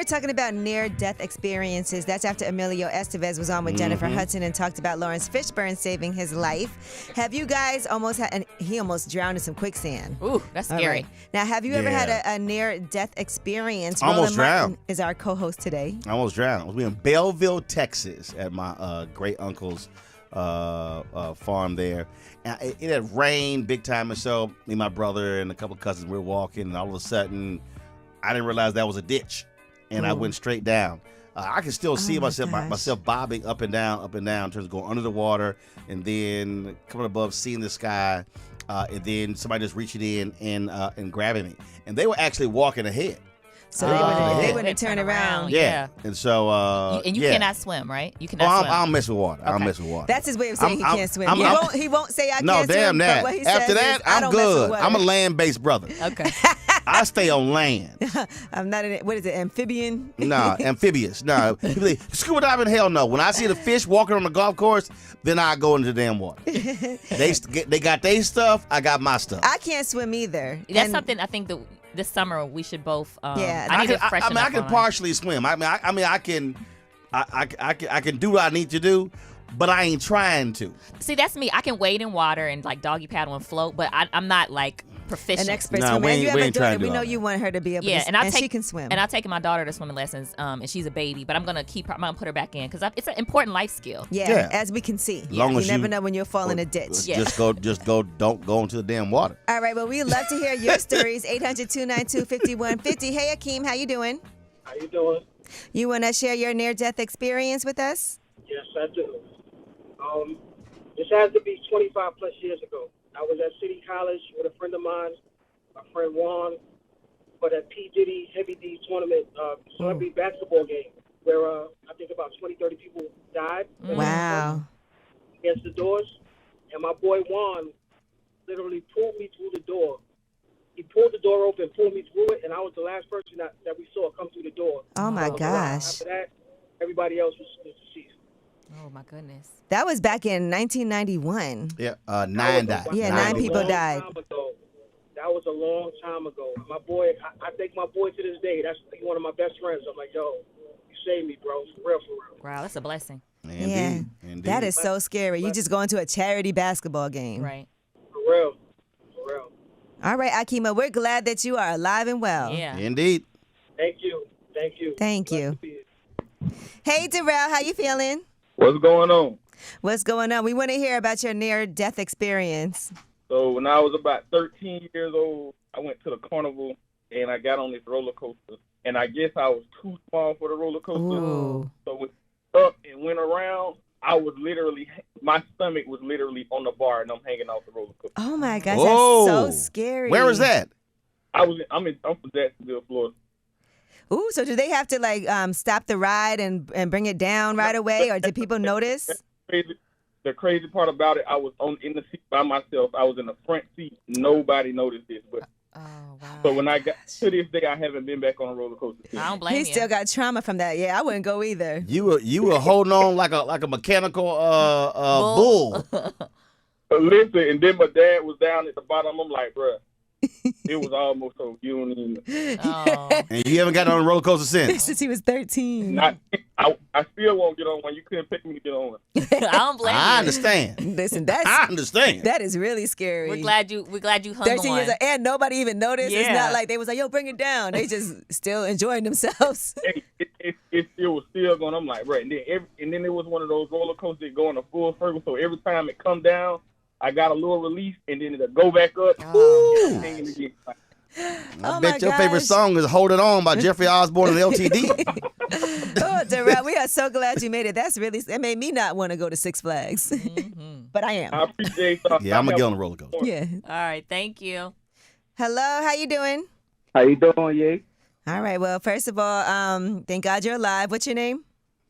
talking about near-death experiences. That's after Emilio Estevez was on with Jennifer Hudson and talked about Lawrence Fishburne saving his life. Have you guys almost had, and he almost drowned in some quicksand. Ooh, that's scary. Right. Now, have you ever had a near-death experience? Almost drowned. Martin is our co-host today. I almost drowned. I was in Belleville, Texas at my great uncle's farm there. And it had rained big time, and so me and my brother and a couple of cousins, we were walking, and all of a sudden, I didn't realize that was a ditch, and I went straight down. I can still see myself bobbing up and down, in terms of going under the water, and then coming above, seeing the sky, and then somebody just reaching in and grabbing me. And they were actually walking ahead. So they wouldn't turn around. Yeah. And so you cannot swim, right? You cannot swim. I'll mess with water. Okay. I'll mess with water. That's his way of saying he can't swim. He won't say I no, can't swim. damn that. But what he After says that, is, I I'm don't mess with good. water. I'm a land-based brother. Okay. I stay on land. I'm not what is it, amphibian? Nah, amphibious. Nah, people say, scuba diving, hell no. When I see the fish walking on the golf course, then I go into the damn water. They got their stuff, I got my stuff. I can't swim either. That's something I think that this summer we should both. I need to freshen up I can on. partially swim. I can do what I need to do, but I ain't trying to. See, that's me. I can wade in water and like doggy paddle and float, but I'm not like proficient. An expert Nah, swimmer. we And you ain't haven't done trying it. to We do know all you want her to be able Yeah, to, and she can swim. And I'll take my daughter to swimming lessons, and she's a baby, but I'm gonna I'm gonna put her back in because it's an important life skill. Yeah, as we can see. Long you as never know when you'll fall in a ditch. Just go. Don't go into the damn water. All right, well, we'd love to hear your stories. 800-292-5150. Hey, Akeem, how you doing? How you doing? You want to share your near-death experience with us? Yes, I do. This has to be 25 plus years ago. I was at City College with a friend of mine, my friend Juan, for that P. Diddy Heavy D tournament, celebrity basketball game, where I think about 20, 30 people died. Wow. Against the doors. And my boy Juan literally pulled me through the door. He pulled the door open, pulled me through it, and I was the last person that we saw come through the door. Oh, my gosh. After that, everybody else was deceased. Oh my goodness. That was back in 1991. Yeah, 9 died. Yeah, 9 people died. That was a long time ago. My boy, I thank my boy to this day. That's one of my best friends. I'm like, yo, you saved me, bro. For real, for real. Wow, that's a blessing. Indeed. That is so scary. You just go into a charity basketball game. Right. For real. For real. All right, Akima, we're glad that you are alive and well. Yeah. Indeed. Thank you. Thank you. Thank you. Hey, Darrell, how you feeling? What's going on? What's going on? We want to hear about your near-death experience. So when I was about 13 years old, I went to the carnival and I got on this roller coaster. And I guess I was too small for the roller coaster. Ooh. So when up and went around, my stomach was literally on the bar and I'm hanging off the roller coaster. Oh my gosh, Whoa. that's so scary. Where was that? I'm from Jacksonville, Florida. Ooh, so do they have to stop the ride and bring it down right away, or did people notice? The crazy part about it, I was in the seat by myself. I was in the front seat. Nobody noticed this, but wow. So when I got to this day, I haven't been back on a roller coaster since. I don't blame you. He still got trauma from that. Yeah, I wouldn't go either. You were holding on like a mechanical bull. Listen, and then my dad was down at the bottom. I'm like, bruh, it was almost over. You don't even. Oh. And you haven't gotten on a roller coaster since. Since he was 13. I still won't get on one. You couldn't pick me to get on one. I don't blame you. I understand. Listen, I understand. that is really scary. We're glad you hung 13 on. years old, and nobody even noticed. It's Yeah. not like they was like, yo, bring it down. They just still enjoying themselves. It was still going. I'm like, right. And then it was one of those roller coasters that go in a full circle. So every time it come down, I got a little release, and then it'll go back up. Oh. And again. I bet your favorite song is "Holding On" by Jeffrey Osborne and LTD. Oh, Darrell, we are so glad you made it. It made me not want to go to Six Flags. But I am. I appreciate that. Yeah, I'm gonna get on the roller coaster. Yeah. All right, thank you. Hello, how you doing? How you doing, Ye? All right, well, first of all, thank God you're alive. What's your name?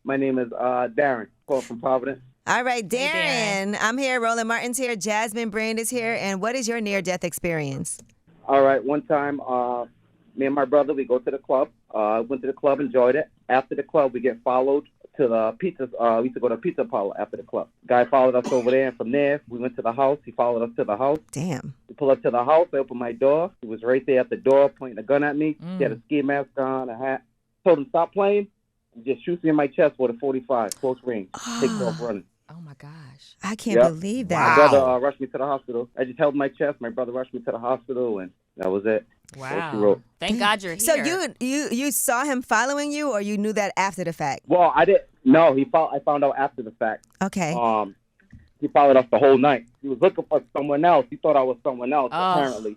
My name is Darren, called from Providence. All right, Darren. Hey, Darren. I'm here. Roland Martin's here. Jasmine Brand is here. And what is your near-death experience? All right, one time, me and my brother, we go to the club. Went to the club, enjoyed it. After the club, we get followed to the pizza. We used to go to Pizza Parlor after the club. Guy followed us over there, and from there, we went to the house. He followed us to the house. Damn. We pull up to the house. I opened my door. He was right there at the door, pointing a gun at me. He had a ski mask on, a hat. told him stop playing. He just shoots me in my chest with a 45, close range. Takes off running. Oh my gosh. I can't believe that. My brother rushed me to the hospital. I just held my chest. My brother rushed me to the hospital, and that was it. Wow. Thank God you're here. So you saw him following you, or you knew that after the fact? Well, I didn't. No, I found out after the fact. Okay. He followed us the whole night. He was looking for someone else. He thought I was someone else, apparently.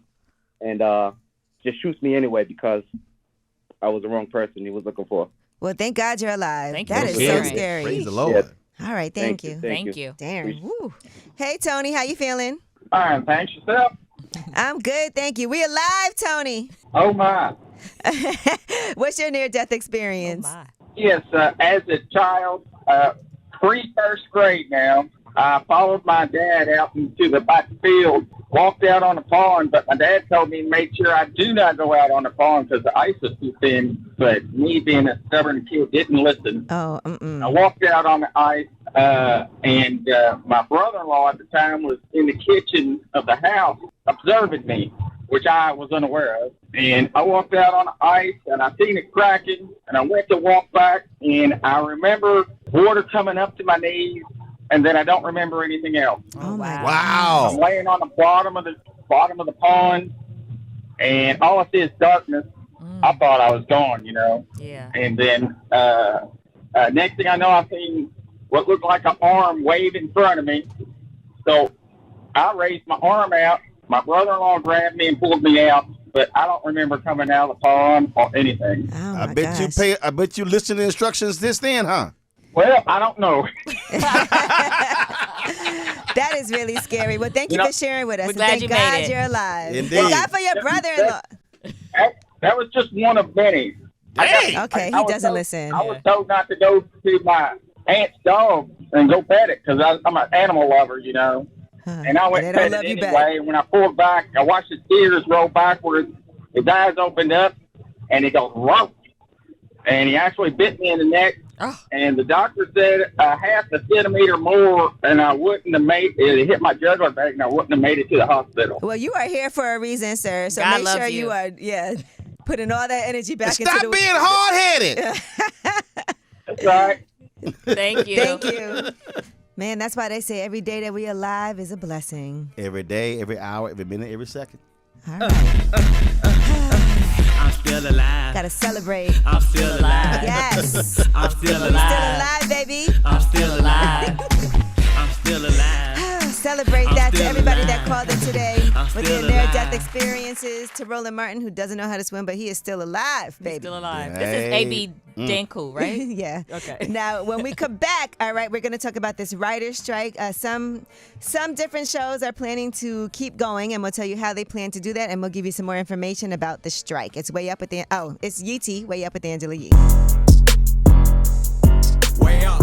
And just shoots me anyway because I was the wrong person he was looking for. Well, thank God you're alive. Thank you that for is sharing. so scary. Praise the Lord. Yeah. All right, thank you. Thank you. Darren. Woo. Hey, Tony, how you feeling? Fine, thanks yourself. I'm good, thank you. We alive, Tony. Oh my. What's your near-death experience? Oh my. Yes, as a child, pre-first grade now, I followed my dad out into the back field, walked out on the pond, but my dad told me to make sure I do not go out on the pond because the ice was too thin. But me being a stubborn kid didn't listen. Oh, I walked out on the ice, and my brother-in-law at the time was in the kitchen of the house observing me, which I was unaware of. And I walked out on the ice, and I seen it cracking, and I went to walk back, and I remember water coming up to my knees, and then I don't remember anything else. Oh my God. Wow. I'm laying on the bottom of the pond, and all I see is darkness. I thought I was gone, Yeah. And then next thing I know, I seen what looked like an arm wave in front of me. So I raised my arm out. My brother-in-law grabbed me and pulled me out, but I don't remember coming out of the pond or anything. Oh I my bet gosh. I bet you listened to instructions this then, huh? Well, I don't know. That is really scary. Well, thank you for sharing with us. We're And glad thank you God made it. you're alive. Indeed. Thank God for your brother-in-law. That was just one of many. Dang. Okay, I he was doesn't told- listen. I was told not to go to my aunt's dog and go pet it because I'm an animal lover, And I went They and don't pet love it you anyway. When I pulled back, I watched his ears roll backwards. His eyes opened up, and he goes, "Whoa!" And he actually bit me in the neck. Oh. And the doctor said half a centimeter more, and I wouldn't have made it. It hit my jugular vein, and I wouldn't have made it to the hospital. Well, you are here for a reason, sir. So God make loves sure you. you are, putting all that energy back into Stop the being hard-headed. That's right. Thank you. Thank you. Man, that's why they say every day that we alive is a blessing. Every day, every hour, every minute, every second. All right. I'm still alive. Gotta celebrate. I'm still alive. Yes. I'm still Still alive. alive, baby. I'm still alive. I'm still alive. Celebrate I'm that to still everybody alive. that called in today I'm with still their near-death alive. experiences. To Roland Martin, who doesn't know how to swim, but he is still alive, baby. Still alive. Hey. This is A.B. Danku, right? Yeah. Okay. Now, when we come back, all right, we're going to talk about this writer's strike. Some different shows are planning to keep going, and we'll tell you how they plan to do that, and we'll give you some more information about the strike. It's way up at the it's Yeetie, way up at the Angela Yee. Way up.